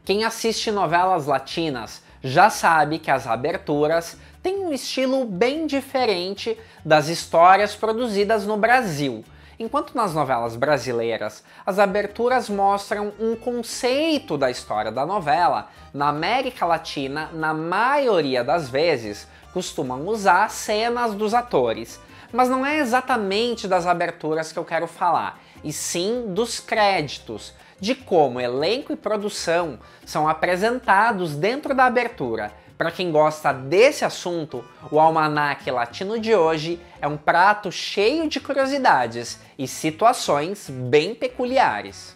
Quem assiste novelas latinas já sabe que as aberturas têm um estilo bem diferente das histórias produzidas no Brasil. Enquanto nas novelas brasileiras, as aberturas mostram um conceito da história da novela, na América Latina, na maioria das vezes, costumam usar cenas dos atores. Mas não é exatamente das aberturas que eu quero falar, e sim dos créditos, de como elenco e produção são apresentados dentro da abertura. Para quem gosta desse assunto, o Almanaque Latino de hoje é um prato cheio de curiosidades e situações bem peculiares.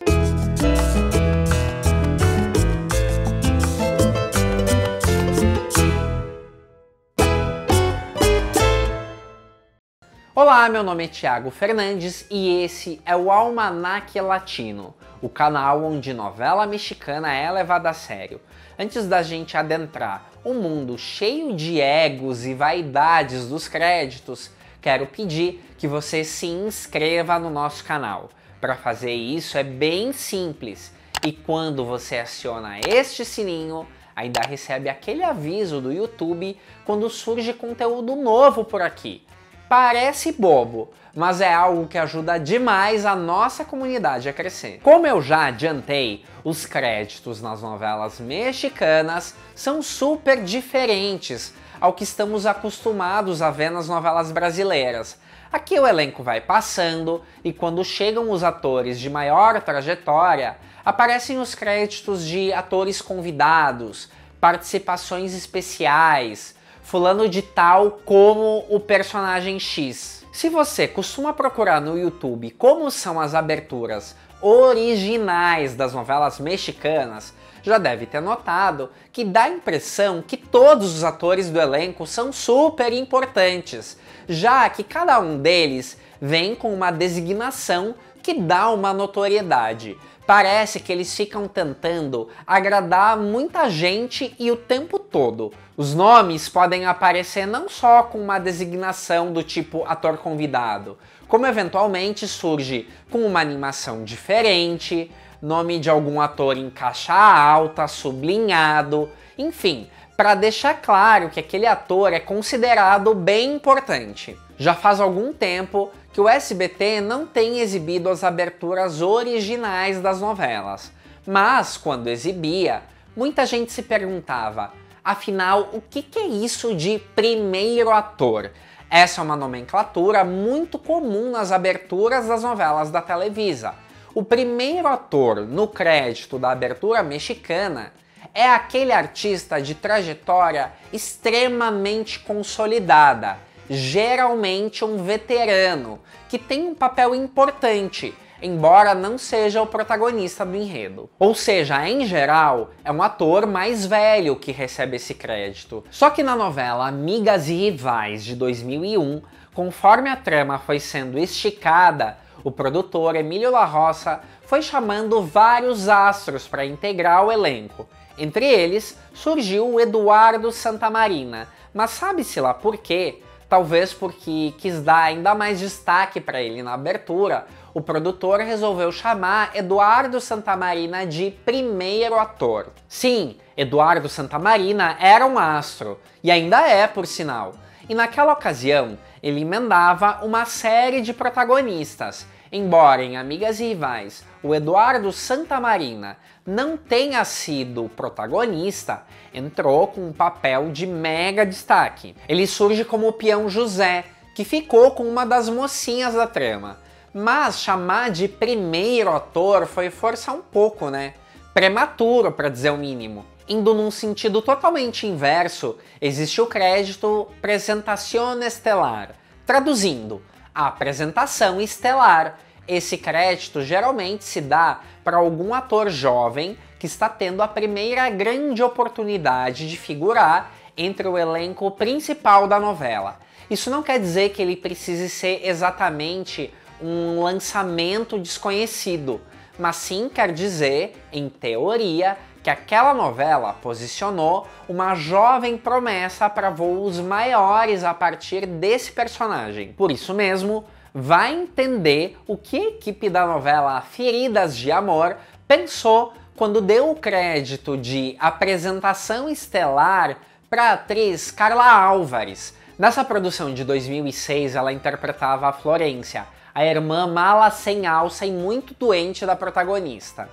Olá, meu nome é Thiago Fernandes e esse é o Almanaque Latino, o canal onde novela mexicana é levada a sério. Antes da gente adentrar um mundo cheio de egos e vaidades dos créditos, quero pedir que você se inscreva no nosso canal. Para fazer isso é bem simples e quando você aciona este sininho, ainda recebe aquele aviso do YouTube quando surge conteúdo novo por aqui. Parece bobo, mas é algo que ajuda demais a nossa comunidade a crescer. Como eu já adiantei, os créditos nas novelas mexicanas são super diferentes ao que estamos acostumados a ver nas novelas brasileiras. Aqui o elenco vai passando e quando chegam os atores de maior trajetória, aparecem os créditos de atores convidados, participações especiais, fulano de tal como o personagem X. Se você costuma procurar no YouTube como são as aberturas originais das novelas mexicanas, já deve ter notado que dá a impressão que todos os atores do elenco são super importantes, já que cada um deles vem com uma designação que dá uma notoriedade. Parece que eles ficam tentando agradar muita gente e o tempo todo. Os nomes podem aparecer não só com uma designação do tipo ator convidado, como eventualmente surge com uma animação diferente, nome de algum ator em caixa alta, sublinhado, enfim, para deixar claro que aquele ator é considerado bem importante. Já faz algum tempo que o SBT não tem exibido as aberturas originais das novelas, mas quando exibia, muita gente se perguntava, afinal, o que é isso de primeiro ator? Essa é uma nomenclatura muito comum nas aberturas das novelas da Televisa. O primeiro ator no crédito da abertura mexicana é aquele artista de trajetória extremamente consolidada, geralmente um veterano, que tem um papel importante, embora não seja o protagonista do enredo. Ou seja, em geral, é um ator mais velho que recebe esse crédito. Só que na novela Amigas e Rivais, de 2001, conforme a trama foi sendo esticada, o produtor Emílio La Roça foi chamando vários astros para integrar o elenco. Entre eles, surgiu o Eduardo Santamarina, mas sabe-se lá por quê? Talvez porque quis dar ainda mais destaque para ele na abertura, o produtor resolveu chamar Eduardo Santamarina de primeiro ator. Sim, Eduardo Santamarina era um astro, e ainda é, por sinal. E naquela ocasião, ele emendava uma série de protagonistas. Embora em Amigas e Rivais o Eduardo Santamarina não tenha sido protagonista, entrou com um papel de mega destaque. Ele surge como o peão José, que ficou com uma das mocinhas da trama. Mas chamar de primeiro ator foi forçar um pouco, né? Prematuro, para dizer o mínimo. Indo num sentido totalmente inverso, existe o crédito Presentación Estelar. Traduzindo, a apresentação estelar. Esse crédito geralmente se dá para algum ator jovem que está tendo a primeira grande oportunidade de figurar entre o elenco principal da novela. Isso não quer dizer que ele precise ser exatamente um lançamento desconhecido, mas sim quer dizer, em teoria, que aquela novela posicionou uma jovem promessa para voos maiores a partir desse personagem. Por isso mesmo, vai entender o que a equipe da novela Feridas de Amor pensou quando deu o crédito de apresentação estelar para a atriz Carla Álvares. Nessa produção de 2006, ela interpretava a Florência, a irmã mala sem alça e muito doente da protagonista.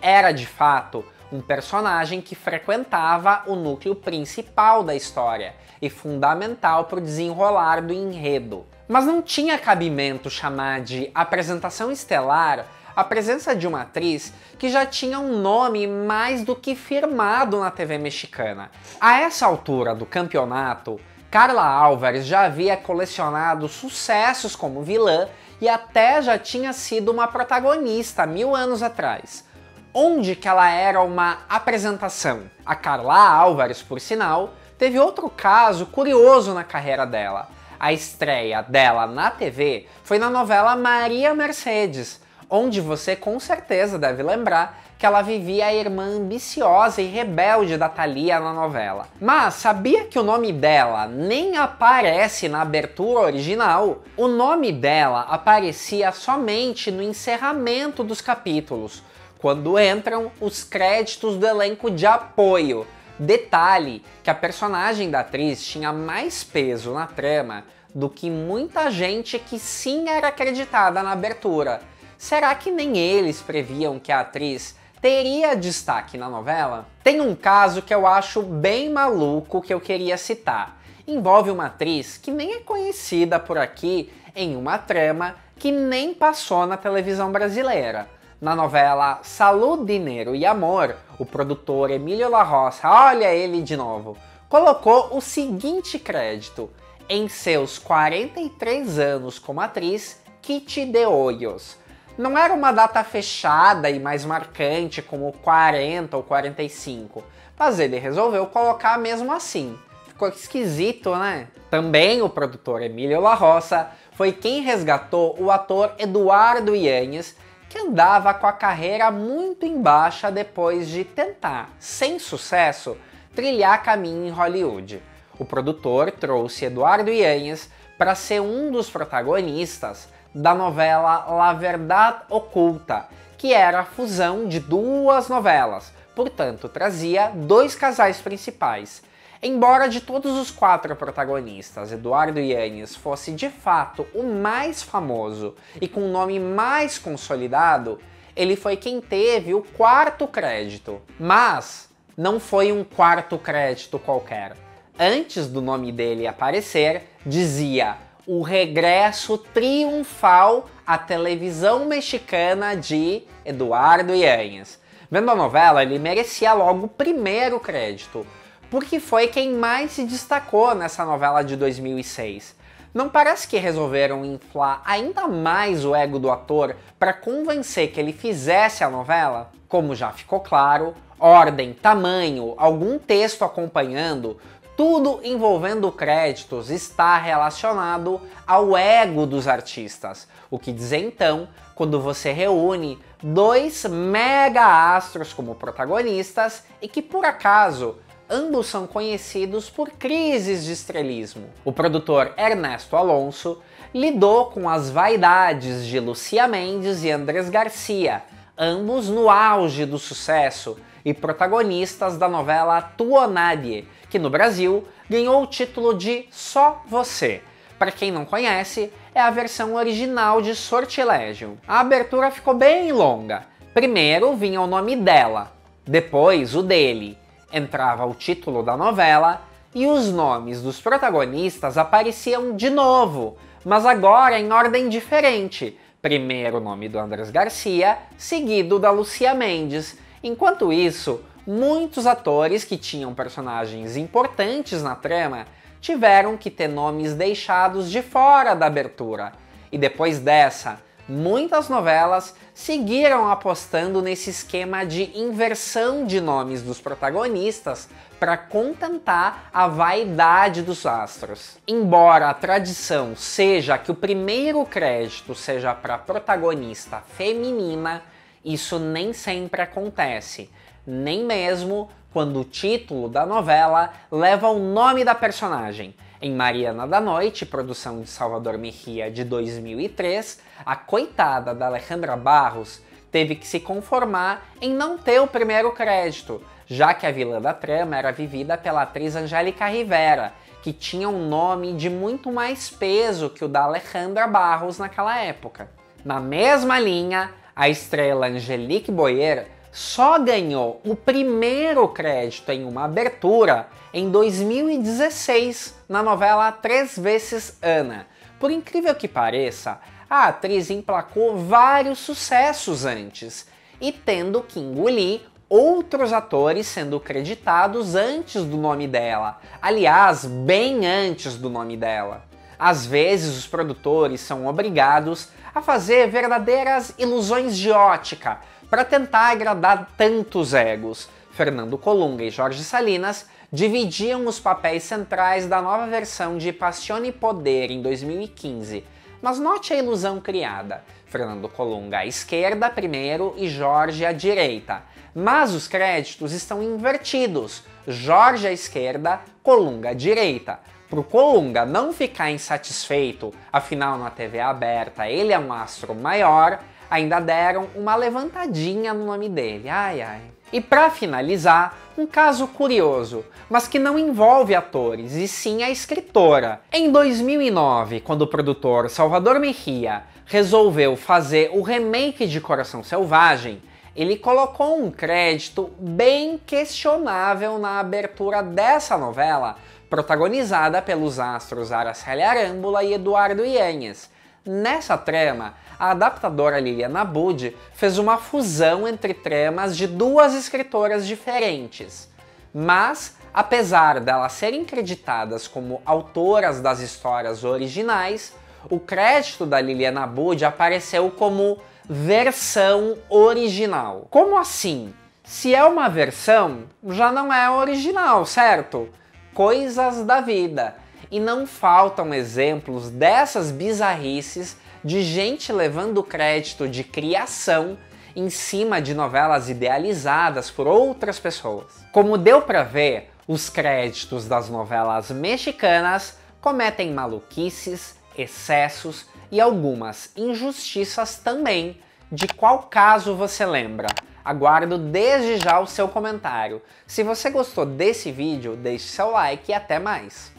Era, de fato, um personagem que frequentava o núcleo principal da história e fundamental para o desenrolar do enredo. Mas não tinha cabimento chamar de apresentação estelar a presença de uma atriz que já tinha um nome mais do que firmado na TV mexicana. A essa altura do campeonato, Carla Álvares já havia colecionado sucessos como vilã e até já tinha sido uma protagonista 1000 anos atrás. Onde que ela era uma apresentação? A Carla Álvares, por sinal, teve outro caso curioso na carreira dela. A estreia dela na TV foi na novela Maria Mercedes, onde você com certeza deve lembrar que ela vivia a irmã ambiciosa e rebelde da Thalia na novela. Mas sabia que o nome dela nem aparece na abertura original? O nome dela aparecia somente no encerramento dos capítulos, quando entram os créditos do elenco de apoio. Detalhe que a personagem da atriz tinha mais peso na trama do que muita gente que sim era acreditada na abertura. Será que nem eles previam que a atriz teria destaque na novela? Tem um caso que eu acho bem maluco que eu queria citar. Envolve uma atriz que nem é conhecida por aqui em uma trama que nem passou na televisão brasileira. Na novela Salud, Dinheiro e Amor, o produtor Emílio La Roça, olha ele de novo, colocou o seguinte crédito: em seus 43 anos como atriz, Kitty de Hoyos. Não era uma data fechada e mais marcante como 40 ou 45, mas ele resolveu colocar mesmo assim. Ficou esquisito, né? Também o produtor Emílio La Roça foi quem resgatou o ator Eduardo Yanez, que andava com a carreira muito em baixa depois de tentar, sem sucesso, trilhar caminho em Hollywood. O produtor trouxe Eduardo Yanez para ser um dos protagonistas da novela La Verdad Oculta, que era a fusão de duas novelas, portanto trazia dois casais principais. Embora de todos os 4 protagonistas, Eduardo Yanez fosse de fato o mais famoso e com o nome mais consolidado, ele foi quem teve o 4º crédito. Mas não foi um 4º crédito qualquer. Antes do nome dele aparecer, dizia: o regresso triunfal à televisão mexicana de Eduardo Yanez. Vendo a novela, ele merecia logo o 1º crédito, porque foi quem mais se destacou nessa novela de 2006. Não parece que resolveram inflar ainda mais o ego do ator para convencer que ele fizesse a novela? Como já ficou claro, ordem, tamanho, algum texto acompanhando, tudo envolvendo créditos está relacionado ao ego dos artistas. O que dizer então quando você reúne 2 mega astros como protagonistas e que por acaso ambos são conhecidos por crises de estrelismo. O produtor Ernesto Alonso lidou com as vaidades de Lucía Méndez e Andrés Garcia, ambos no auge do sucesso e protagonistas da novela Tu o Nadie, que no Brasil ganhou o título de Só Você. Para quem não conhece, é a versão original de Sortilégio. A abertura ficou bem longa. Primeiro vinha o nome dela, depois o dele. Entrava o título da novela e os nomes dos protagonistas apareciam de novo, mas agora em ordem diferente. Primeiro o nome do Andrés Garcia, seguido da Lucía Méndez. Enquanto isso, muitos atores que tinham personagens importantes na trama tiveram que ter nomes deixados de fora da abertura. E depois dessa, muitas novelas seguiram apostando nesse esquema de inversão de nomes dos protagonistas para contentar a vaidade dos astros. Embora a tradição seja que o 1º crédito seja para protagonista feminina, isso nem sempre acontece, nem mesmo quando o título da novela leva o nome da personagem. Em Mariana da Noite, produção de Salvador Mejía de 2003, a coitada da Alejandra Barros teve que se conformar em não ter o primeiro crédito, já que a vilã da trama era vivida pela atriz Angélica Rivera, que tinha um nome de muito mais peso que o da Alejandra Barros naquela época. Na mesma linha, a estrela Angelique Boyer só ganhou o primeiro crédito em uma abertura em 2016, na novela Três Vezes Ana. Por incrível que pareça, a atriz emplacou vários sucessos antes, e tendo que engolir outros atores sendo creditados antes do nome dela. Aliás, bem antes do nome dela. Às vezes, os produtores são obrigados a fazer verdadeiras ilusões de ótica para tentar agradar tantos egos. Fernando Colunga e Jorge Salinas dividiam os papéis centrais da nova versão de Paixão e Poder em 2015. Mas note a ilusão criada. Fernando Colunga à esquerda primeiro e Jorge à direita. Mas os créditos estão invertidos. Jorge à esquerda, Colunga à direita. Para o Colunga não ficar insatisfeito, afinal na TV aberta ele é um astro maior, ainda deram uma levantadinha no nome dele. Ai ai. E para finalizar, um caso curioso, mas que não envolve atores, e sim a escritora. Em 2009, quando o produtor Salvador Mejia resolveu fazer o remake de Coração Selvagem, ele colocou um crédito bem questionável na abertura dessa novela, protagonizada pelos astros Araceli Arámbula e Eduardo Yanez. Nessa trama, a adaptadora Liliana Abud fez uma fusão entre tramas de duas escritoras diferentes. Mas, apesar delas serem creditadas como autoras das histórias originais, o crédito da Liliana Abud apareceu como versão original. Como assim? Se é uma versão, já não é original, certo? Coisas da vida. E não faltam exemplos dessas bizarrices de gente levando crédito de criação em cima de novelas idealizadas por outras pessoas. Como deu pra ver, os créditos das novelas mexicanas cometem maluquices, excessos e algumas injustiças também. De qual caso você lembra? Aguardo desde já o seu comentário. Se você gostou desse vídeo, deixe seu like e até mais!